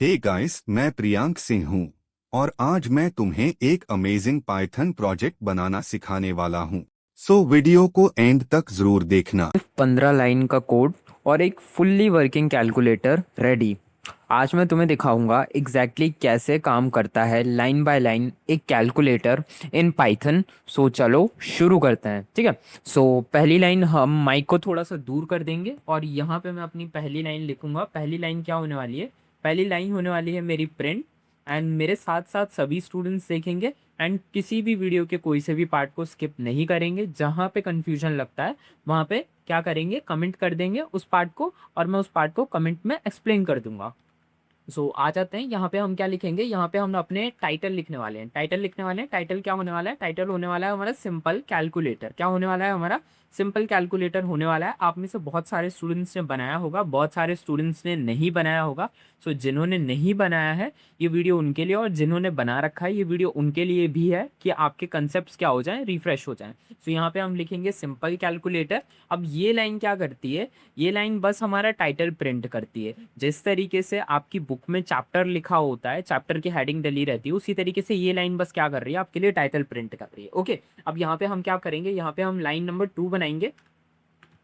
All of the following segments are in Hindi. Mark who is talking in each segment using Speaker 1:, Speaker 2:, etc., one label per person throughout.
Speaker 1: हे गाइस, मैं प्रियांक सिंह हूँ और आज मैं तुम्हें एक अमेजिंग पाइथन प्रोजेक्ट बनाना सिखाने वाला हूँ। सो वीडियो को एंड तक जरूर देखना।
Speaker 2: 15 लाइन का कोड और एक फुल्ली वर्किंग कैलकुलेटर रेडी। आज मैं तुम्हें दिखाऊंगा कैसे काम करता है लाइन बाय लाइन एक कैलकुलेटर इन पाइथन। सो चलो शुरू करते हैं, ठीक है। सो पहली लाइन हम माइक को थोड़ा सा दूर कर देंगे और यहाँ पे मैं अपनी पहली लाइन लिखूंगा। पहली लाइन क्या होने वाली है? पहली लाइन होने वाली है मेरी प्रिंट। एंड मेरे साथ साथ सभी स्टूडेंट्स देखेंगे एंड किसी भी वीडियो के कोई से भी पार्ट को स्किप नहीं करेंगे। जहाँ पे कंफ्यूजन लगता है वहाँ पे क्या करेंगे, कमेंट कर देंगे उस पार्ट को और मैं उस पार्ट को कमेंट में एक्सप्लेन कर दूंगा। आ जाते हैं यहाँ पे। हम क्या लिखेंगे? यहाँ पे हम अपने टाइटल लिखने वाले हैं। टाइटल लिखने वाले हैं। टाइटल क्या होने वाला है? टाइटल होने वाला है हमारा सिंपल कैलकुलेटर। क्या होने वाला है? हमारा सिंपल कैलकुलेटर होने वाला है। आप में से बहुत सारे स्टूडेंट्स ने बनाया होगा, बहुत सारे स्टूडेंट्स ने नहीं बनाया होगा। जिन्होंने नहीं बनाया है ये वीडियो उनके लिए, और जिन्होंने बना रखा है ये वीडियो उनके लिए भी है कि आपके कंसेप्ट क्या हो जाएं, रिफ्रेश हो जाएं। यहाँ पे हम लिखेंगे सिंपल कैलकुलेटर। अब ये लाइन क्या करती है? ये लाइन बस हमारा टाइटल प्रिंट करती है। जिस तरीके से आपकी बुक में चैप्टर लिखा होता है, चैप्टर की हेडिंग डली रहती है, उसी तरीके से ये लाइन बस क्या कर रही है? आपके लिए टाइटल प्रिंट कर रही है। ओके, अब यहाँ पे हम क्या करेंगे? यहाँ पे हम लाइन नंबर 2 बनाएंगे।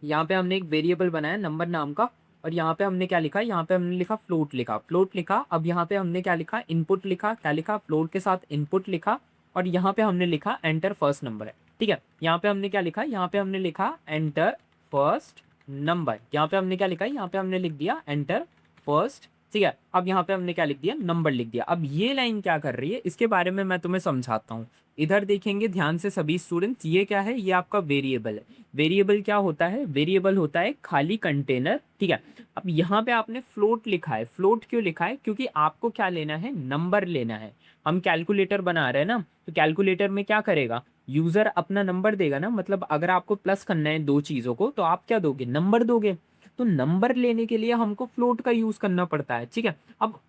Speaker 2: यहाँ पे हमने एक वेरिएबल बनाया नंबर नाम का, और यहाँ पे हमने क्या लिखा? यहाँ पे हमने लिखा फ्लोट लिखा, फ्लोट लिखा। अब यहाँ पे हमने क्या लिखा? इनपुट लिखा। क्या लिखा? फ्लोट के साथ इनपुट लिखा। और यहाँ पे हमने लिखा एंटर फर्स्ट नंबर है, ठीक है। यहाँ पे हमने क्या लिखा? यहाँ पे हमने लिखा एंटर फर्स्ट नंबर। यहाँ पे हमने क्या लिखा? यहाँ पे हमने लिख दिया एंटर फर्स्ट, ठीक है। अब यहाँ पे हमने क्या लिख दिया? नंबर लिख दिया। अब ये लाइन क्या कर रही है इसके बारे में मैं तुम्हें समझाता हूँ। इधर देखेंगे ध्यान से सभी स्टूडेंट्स। ये क्या है? ये आपका वेरिएबल है। वेरिएबल क्या होता है? वेरिएबल होता है खाली कंटेनर, ठीक है। अब यहाँ पे आपने फ्लोट लिखा है। फ्लोट क्यों लिखा है? क्योंकि आपको क्या लेना है? नंबर लेना है। हम कैलकुलेटर बना रहे हैं ना, तो कैलकुलेटर में क्या करेगा? यूजर अपना नंबर देगा ना। मतलब अगर आपको प्लस करना है दो चीजों को तो आप क्या दोगे? नंबर दोगे। तो नंबर लेने के लिए हमको फ्लोट का यूज करना पड़ता है, ठीक है। अब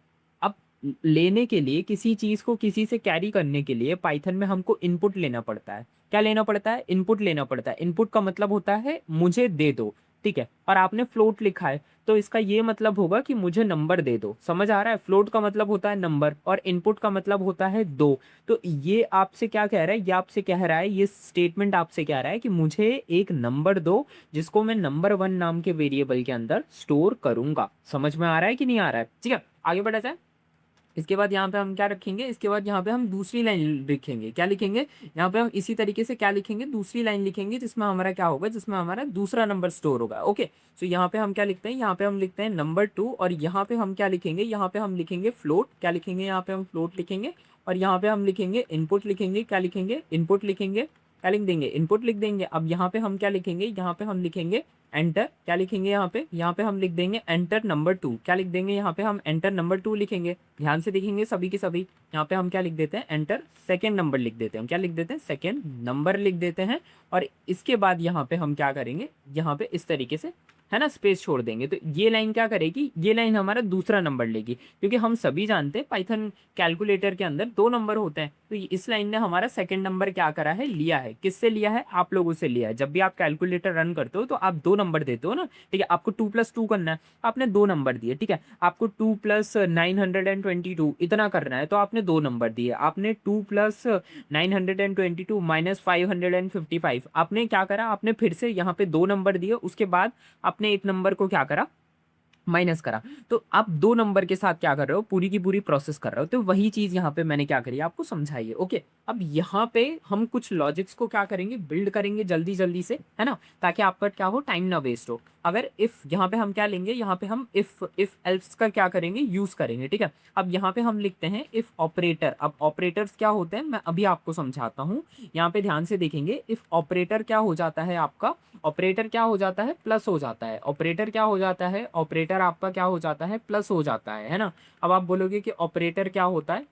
Speaker 2: लेने के लिए किसी चीज को किसी से कैरी करने के लिए पाइथन में हमको इनपुट लेना पड़ता है। क्या लेना पड़ता है? इनपुट लेना पड़ता है। इनपुट का मतलब होता है मुझे दे दो, ठीक है। और आपने फ्लोट लिखा है तो इसका ये मतलब होगा कि मुझे नंबर दे दो। समझ आ रहा है? फ्लोट का मतलब होता है नंबर और इनपुट का मतलब होता है दो। तो ये आपसे क्या कह रहा है? ये आपसे कह रहा है, ये स्टेटमेंट आपसे कह रहा है कि मुझे एक नंबर दो जिसको मैं नंबर 1 नाम के वेरिएबल के अंदर स्टोर करूंगा। समझ में आ रहा है कि नहीं आ रहा है? ठीक है, आगे बढ़ा जाए। इसके बाद यहाँ पे हम क्या रखेंगे? इसके बाद यहाँ पे हम दूसरी लाइन लिखेंगे। क्या लिखेंगे? यहाँ पे हम इसी तरीके से क्या लिखेंगे? दूसरी लाइन लिखेंगे जिसमें हमारा क्या होगा? जिसमें हमारा दूसरा नंबर स्टोर होगा। ओके, सो यहाँ पे हम क्या लिखते हैं? यहाँ पे हम लिखते हैं नंबर 2, और यहाँ पे हम क्या लिखेंगे? यहाँ पे हम लिखेंगे फ्लोट। क्या लिखेंगे? यहाँ पे हम फ्लोट लिखेंगे। और यहाँ पे हम लिखेंगे इनपुट लिखेंगे। क्या लिखेंगे? इनपुट लिखेंगे। क्या लिख देंगे? इनपुट लिख देंगे। अब यहाँ पे हम क्या लिखेंगे? यहाँ पे हम लिखेंगे एंटर। क्या लिखेंगे? यहाँ पे हम लिख देंगे एंटर नंबर 2। क्या लिख देंगे? यहाँ पे हम एंटर नंबर 2 लिखेंगे। ध्यान से देखेंगे सभी के सभी। यहाँ पे हम क्या लिख देते हैं? एंटर सेकेंड नंबर लिख देते हैं। क्या लिख देते हैं? सेकेंड नंबर लिख देते हैं। और इसके बाद यहाँ पे हम क्या करेंगे? यहाँ पे इस तरीके से, है ना, स्पेस छोड़ देंगे। तो ये लाइन क्या करेगी? ये लाइन हमारा दूसरा नंबर लेगी, क्योंकि हम सभी जानते हैं पाइथन कैलकुलेटर के अंदर दो नंबर होते हैं। तो इस लाइन ने हमारा सेकंड नंबर क्या करा है? लिया है। किससे लिया है? आप लोगों से लिया है। जब भी आप कैलकुलेटर रन करते हो तो आप दो नंबर देते हो ना, ठीक है। आपको 2+2 करना है, आपने दो नंबर दिए, ठीक है। आपको 2+922 इतना करना है तो आपने दो नंबर दिए। आपने 2+922 -555 आपने क्या करा? आपने फिर से यहाँ पे दो नंबर दिए। उसके बाद आपने एक नंबर को क्या करा? माइनस करा। तो आप दो नंबर के साथ क्या कर रहे हो? पूरी की पूरी प्रोसेस कर रहे हो। तो वही चीज यहाँ पे मैंने क्या करी? आपको समझाई है। ओके, अब यहाँ पे हम कुछ लॉजिक्स को क्या करेंगे? बिल्ड करेंगे जल्दी जल्दी से, है ना, ताकि आपका क्या हो? टाइम ना वेस्ट हो। अगर इफ यहाँ पे हम क्या लेंगे? यहाँ पे हम इफ एल्स का क्या करेंगे? यूज करेंगे, ठीक है। अब यहाँ पे हम लिखते हैं इफ ऑपरेटर। अब ऑपरेटर्स क्या होते हैं मैं अभी आपको समझाता हूँ। यहाँ पे ध्यान से देखेंगे। इफ ऑपरेटर क्या हो जाता है आपका? ऑपरेटर क्या हो जाता है? प्लस हो जाता है। ऑपरेटर क्या हो जाता है? ऑपरेटर आपका क्या हो जाता है? प्लस हो जाता है ना। अब आप बोलोगे कि ऑपरेटर क्या होता है,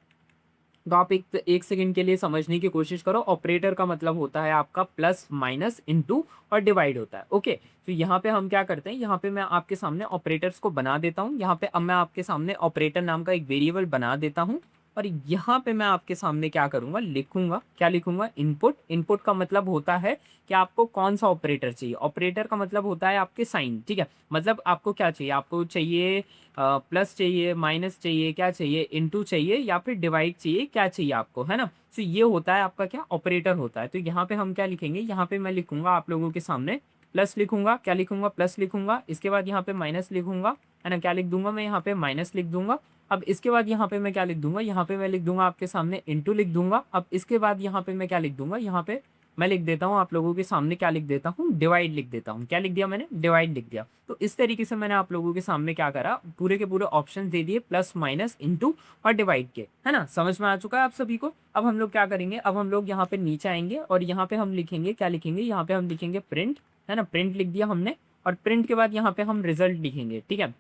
Speaker 2: तो आप एक सेकंड के लिए समझने की कोशिश करो। ऑपरेटर का मतलब होता है आपका प्लस माइनस इनटू और डिवाइड होता है। ओके, तो यहाँ पे हम क्या करते हैं? यहाँ पे मैं आपके सामने ऑपरेटर्स को बना देता हूँ। यहाँ पे अब मैं आपके सामने ऑपरेटर नाम का एक वेरिएबल बना देता हूँ। और यहाँ पे मैं आपके सामने क्या करूँगा, लिखूँगा, क्या लिखूँगा, इनपुट। इनपुट का मतलब होता है कि आपको कौन सा ऑपरेटर चाहिए। ऑपरेटर का मतलब होता है आपके साइन, ठीक है। मतलब आपको क्या चाहिए, आपको चाहिए प्लस चाहिए, माइनस चाहिए, क्या चाहिए, इनटू चाहिए या फिर डिवाइड चाहिए, क्या चाहिए आपको, है ना। तो ये होता है आपका क्या, ऑपरेटर होता है। तो यहाँ पे हम क्या लिखेंगे, यहाँ पे मैं लिखूँगा आप लोगों के सामने प्लस लिखूँगा, क्या लिखूँगा, प्लस लिखूँगा। इसके बाद यहाँ पे माइनस लिखूँगा, है ना। क्या लिख दूँगा मैं यहाँ पे, माइनस लिख दूँगा। अब इसके बाद यहाँ पे मैं क्या लिख दूँगा, यहाँ पे मैं लिख दूँगा आपके सामने इनटू लिख दूँगा। अब इसके बाद यहाँ पे मैं क्या लिख दूँगा, यहाँ पे मैं लिख देता हूँ आप लोगों के सामने, क्या लिख देता हूँ, डिवाइड लिख देता हूँ। क्या लिख दिया मैंने, डिवाइड लिख दिया। तो इस तरीके से मैंने आप लोगों के सामने क्या करा, पूरे के पूरे ऑप्शन दे दिए, प्लस माइनस इनटू और डिवाइड के, है ना। समझ में आ चुका है आप सभी को। अब हम लोग क्या करेंगे, अब हम लोग यहाँ पे नीचे आएंगे और यहाँ पे हम लिखेंगे, क्या लिखेंगे, यहाँ पे हम लिखेंगे प्रिंट, है ना। प्रिंट लिख दिया हमने। और प्रिंट के बाद यहाँ पे हम रिजल्ट लिखेंगे, ठीक है।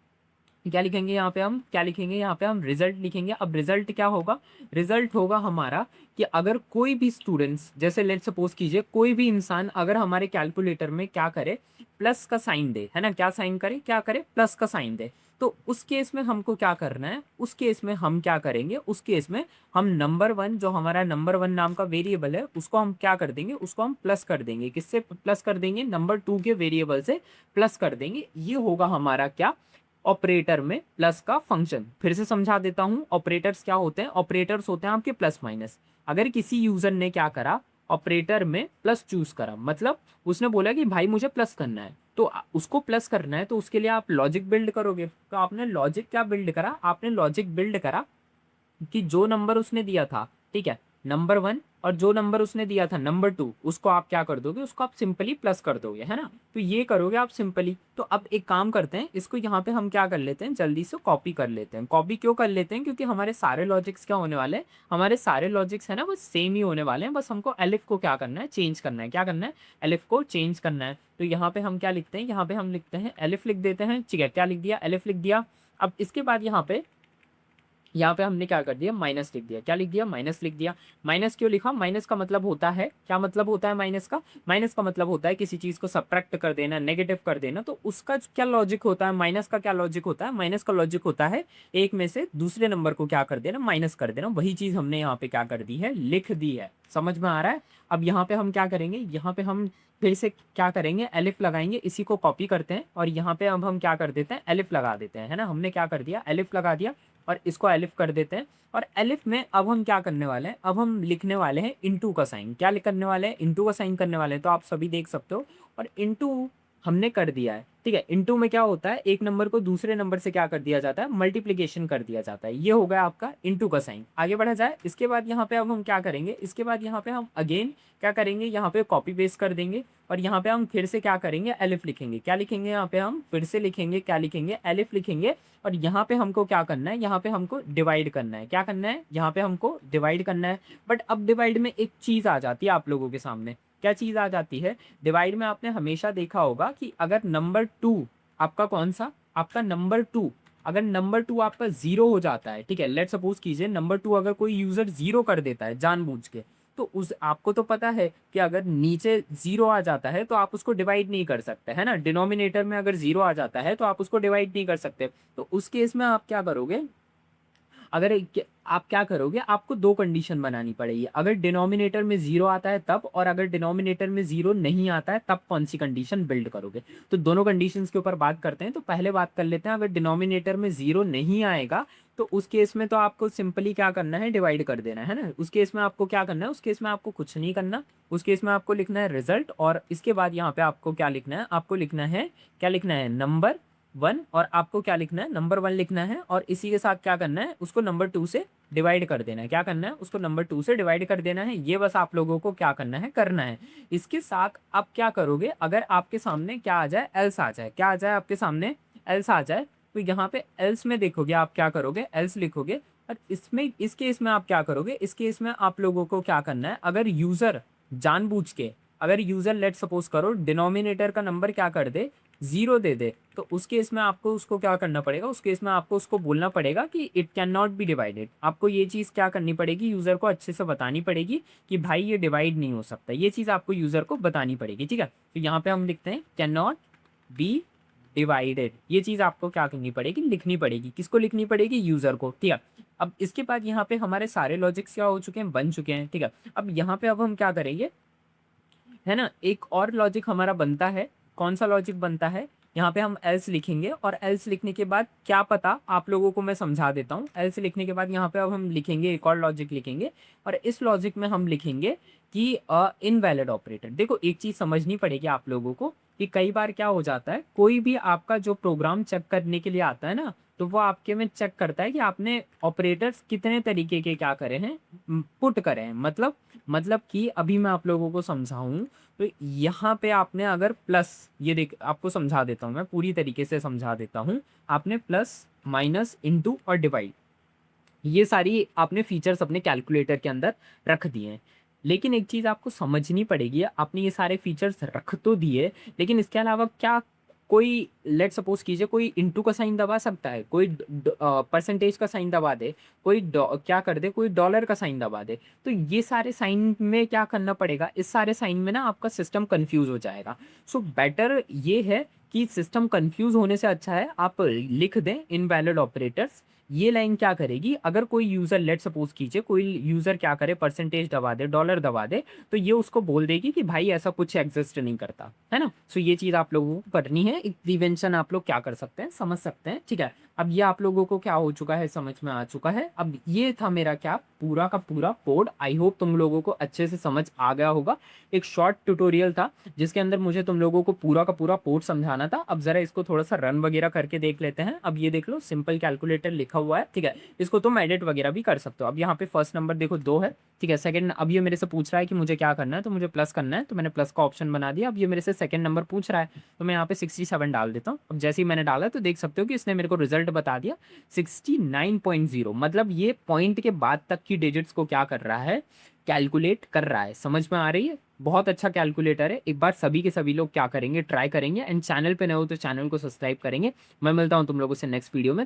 Speaker 2: क्या लिखेंगे यहाँ पे हम, क्या लिखेंगे यहाँ पे हम, रिजल्ट लिखेंगे। अब रिजल्ट क्या होगा, रिजल्ट होगा हमारा कि अगर कोई भी स्टूडेंट्स, जैसे लेट सपोज कीजिए कोई भी इंसान अगर हमारे कैलकुलेटर में क्या करे, प्लस का साइन दे, है ना। क्या साइन करे, क्या करे, प्लस का साइन दे। तो उस केस में हमको क्या करना है, उस केस में हम क्या करेंगे, उस केस में हम नंबर वन, जो हमारा नंबर वन नाम का वेरिएबल है, उसको हम क्या कर देंगे, उसको हम प्लस कर देंगे। किससे प्लस कर देंगे, नंबर टू के वेरिएबल से प्लस कर देंगे। ये होगा हमारा क्या, ऑपरेटर में प्लस का फंक्शन। फिर से समझा देता हूं, ऑपरेटर्स क्या होते हैं, ऑपरेटर्स होते हैं आपके प्लस माइनस। अगर किसी यूजर ने क्या करा, ऑपरेटर में प्लस चूज करा, मतलब उसने बोला कि भाई मुझे प्लस करना है, तो उसको प्लस करना है, तो उसके लिए आप लॉजिक बिल्ड करोगे। तो आपने लॉजिक क्या बिल्ड करा, आपने लॉजिक बिल्ड करा कि जो नंबर उसने दिया था, ठीक है, नंबर वन, और जो नंबर उसने दिया था नंबर टू, उसको आप क्या कर दोगे, उसको आप सिंपली प्लस कर दोगे, है ना। तो ये करोगे आप सिंपली। तो अब एक काम करते हैं, इसको यहाँ पे हम क्या कर लेते हैं, जल्दी से कॉपी कर लेते हैं। कॉपी क्यों कर लेते हैं, क्योंकि हमारे सारे लॉजिक्स क्या होने वाले हैं, हमारे सारे लॉजिक्स है ना वो सेम ही होने वाले हैं। बस हमको एलिफ को क्या करना है, चेंज करना है। क्या करना है, एलिफ को चेंज करना है। तो यहाँ पे हम क्या लिखते हैं, यहाँ पे हम लिखते हैं एलिफ लिख देते हैं, ठीक है। क्या लिख दिया, एलिफ लिख दिया। अब इसके बाद यहाँ पे हमने क्या कर दिया, माइनस लिख दिया। क्या लिख दिया, माइनस लिख दिया। माइनस क्यों लिखा, माइनस का मतलब होता है, क्या मतलब होता है माइनस का, माइनस का मतलब होता है किसी चीज को सब्ट्रैक्ट कर देना, नेगेटिव कर देना। तो उसका क्या लॉजिक होता है, माइनस का क्या लॉजिक होता है, माइनस का लॉजिक होता है एक में से दूसरे नंबर को क्या कर देना, माइनस कर देना। वही चीज हमने यहाँ पे क्या कर दी है, लिख दी है। समझ में आ रहा है। अब यहाँ पे हम क्या करेंगे, यहाँ पे हम फिर से क्या करेंगे, एलिफ लगाएंगे। इसी को कॉपी करते हैं और यहाँ पे अब हम क्या कर देते हैं, एलिफ लगा देते हैं, है ना। हमने क्या कर दिया, एलिफ लगा दिया और इसको एलिफ कर देते हैं। और एलिफ में अब हम क्या करने वाले हैं, अब हम लिखने वाले हैं इनटू का साइन। क्या करने वाले हैं, इनटू का साइन करने वाले हैं। तो आप सभी देख सकते हो। और इनटू हमने कर दिया है, ठीक है। इनटू में क्या होता है, एक नंबर को दूसरे नंबर से क्या कर दिया जाता है, मल्टीप्लिकेशन कर दिया जाता है। ये हो गया आपका इनटू का साइन। आगे बढ़ा जाए, इसके बाद यहाँ पे अब हम क्या करेंगे, इसके बाद यहाँ पे हम अगेन क्या करेंगे, यहाँ पे कॉपी पेस्ट कर देंगे और यहाँ पे हम फिर से क्या करेंगे, एलिफ लिखेंगे। क्या लिखेंगे, यहाँ पे हम फिर से लिखेंगे, क्या लिखेंगे, एलिफ लिखेंगे। और यहाँ पे हमको क्या करना है, यहाँ पे हमको डिवाइड करना है। क्या करना है, यहाँ पे हमको डिवाइड करना है। बट अब डिवाइड में एक चीज आ जाती है आप लोगों के सामने। क्या चीज आ जाती है, डिवाइड में आपने हमेशा देखा होगा कि अगर नंबर टू आपका कौन सा, आपका नंबर टू, अगर नंबर टू आपका जीरो हो जाता है, ठीक है, लेट सपोज कीजिए नंबर टू अगर कोई यूजर जीरो कर देता है जानबूझ के, तो उस आपको तो पता है कि अगर नीचे जीरो आ जाता है तो आप उसको डिवाइड नहीं कर सकते, है ना। डिनोमिनेटर में अगर जीरो आ जाता है तो आप उसको डिवाइड नहीं कर सकते। तो उस केस में आप क्या करोगे, अगर आप क्या करोगे, आपको दो कंडीशन बनानी पड़ेगी। अगर डिनोमिनेटर में जीरो आता है तब, और अगर डिनोमिनेटर में जीरो नहीं आता है तब कौन सी कंडीशन बिल्ड करोगे। तो दोनों कंडीशंस के ऊपर बात करते हैं। तो पहले बात कर लेते हैं, अगर डिनोमिनेटर में जीरो नहीं आएगा तो उस केस में तो आपको सिंपली क्या करना है, डिवाइड कर देना है ना। उस केस में आपको क्या करना है, उस केस में आपको कुछ नहीं करना। उस केस में आपको लिखना है रिजल्ट, और इसके बाद यहाँ पे आपको क्या लिखना है, आपको लिखना है, क्या लिखना है, नंबर वन। और आपको क्या लिखना है, नंबर वन लिखना है। और इसी के साथ क्या करना है, उसको नंबर टू से डिवाइड कर देना है। क्या करना है, उसको नंबर टू से डिवाइड कर देना है। ये बस आप लोगों को क्या करना है। इसके साथ आप क्या करोगे, अगर आपके सामने क्या आ जाए, एल्स आ जाए, क्या आ जाए आपके सामने, एल्स आ जाए, तो यहाँ पे एल्स में देखोगे आप क्या करोगे, एल्स लिखोगे। और इसमें इस केस में आप क्या करोगे, इस केस में आप लोगों को क्या करना है, अगर यूजर जानबूझ के, अगर यूजर लेट सपोज करो डिनोमिनेटर का नंबर क्या कर दे, जीरो दे दे, तो उस केस में आपको उसको क्या करना पड़ेगा, उस केस में आपको उसको बोलना पड़ेगा कि it can not be divided. आपको ये चीज़ क्या करनी पड़ेगी, यूज़र को अच्छे से बतानी पड़ेगी कि भाई ये डिवाइड नहीं हो सकता। ये चीज़ आपको यूज़र को बतानी पड़ेगी, ठीक है। तो यहाँ पे हम लिखते हैं कैन नॉट बी डिवाइडेड। ये चीज़ आपको क्या करनी पड़ेगी, लिखनी पड़ेगी। किसको लिखनी पड़ेगी, यूज़र को, ठीक है। अब इसके बाद यहाँ पे हमारे सारे लॉजिक्स क्या हो चुके हैं, बन चुके हैं, ठीक है। अब यहाँ पे अब हम क्या करेंगे, है ना, एक और लॉजिक हमारा बनता है। कौन सा लॉजिक बनता है, यहाँ पे हम एल्स लिखेंगे और एल्स लिखने के बाद क्या पता, आप लोगों को मैं समझा देता हूँ। एल्स लिखने के बाद यहाँ पे अब हम लिखेंगे, एक और लॉजिक लिखेंगे और इस लॉजिक में हम लिखेंगे कि इनवैलिड ऑपरेटर। देखो एक चीज़ समझनी पड़ेगी आप लोगों को कि कई बार क्या हो जाता है, कोई भी आपका जो प्रोग्राम चेक करने के लिए आता है ना, तो वो आपके में चेक करता है कि आपने ऑपरेटर्स कितने तरीके के क्या करे हैं, पुट करे हैं। मतलब कि अभी मैं आप लोगों को समझाऊं तो यहाँ पे आपने अगर प्लस, ये देख आपको समझा देता हूँ, मैं पूरी तरीके से समझा देता हूँ। आपने प्लस, माइनस, इनटू और डिवाइड, ये सारी आपने फीचर्स अपने कैलकुलेटर के अंदर रख दिए हैं। लेकिन एक चीज़ आपको समझनी पड़ेगी, आपने ये सारे फीचर्स रख तो दिए, लेकिन इसके अलावा क्या कोई, लेट सपोज कीजिए कोई इंटू का साइन दबा सकता है, कोई परसेंटेज का साइन दबा दे, कोई क्या कर दे, कोई डॉलर का साइन दबा दे, तो ये सारे साइन में क्या करना पड़ेगा, इस सारे साइन में ना आपका सिस्टम कंफ्यूज हो जाएगा। सो बेटर ये है कि सिस्टम कंफ्यूज होने से अच्छा है आप लिख दें इनवैलिड ऑपरेटर्स। ये लाइन क्या करेगी, अगर कोई यूज़र, लेट सपोज कीजिए कोई यूज़र क्या करे, परसेंटेज दबा दे, डॉलर दबा दे, तो ये उसको बोल देगी कि भाई ऐसा कुछ एग्जिस्ट नहीं करता, है ना। सो ये चीज़ आप लोगों को करनी है। एक प्रिवेंशन आप लोग क्या कर सकते हैं, समझ सकते हैं, ठीक है। अब ये आप लोगों को क्या हो चुका है, समझ में आ चुका है। अब ये था मेरा क्या पूरा का पूरा कोड। आई होप तुम लोगों को अच्छे से समझ आ गया होगा। एक शॉर्ट ट्यूटोरियल था जिसके अंदर मुझे तुम लोगों को पूरा का पूरा कोड समझाना था। अब जरा इसको थोड़ा सा रन वगैरह करके देख लेते हैं। अब ये देख लो, सिंपल कैलकुलेटर लिखा हुआ है, ठीक है। इसको तुम एडिट वगैरह भी कर सकते हो। अब यहाँ पे फर्स्ट नंबर देखो 2 है, ठीक है। सेकंड, अब ये मेरे से पूछ रहा है कि मुझे क्या करना है, तो मुझे प्लस करना है, तो मैंने प्लस का ऑप्शन बना दिया। अब ये मेरे से सेकंड नंबर पूछ रहा है, तो मैं यहाँ पे 67 डाल देता हूँ। अब जैसे ही मैंने डाला तो देख सकते हो कि इसने मेरे को रिजल्ट बता दिया 69.0। मतलब ये पॉइंट के बाद तक की डिजिट्स को क्या कर रहा है, कैलकुलेट कर रहा है। समझ में आ रही है, बहुत अच्छा कैलकुलेटर है। एक बार सभी के सभी लोग क्या करेंगे, ट्राई करेंगे। एंड चैनल पे नए हो तो चैनल को सब्सक्राइब करेंगे। मैं मिलता हूँ तुम लोगों से नेक्स्ट वीडियो में।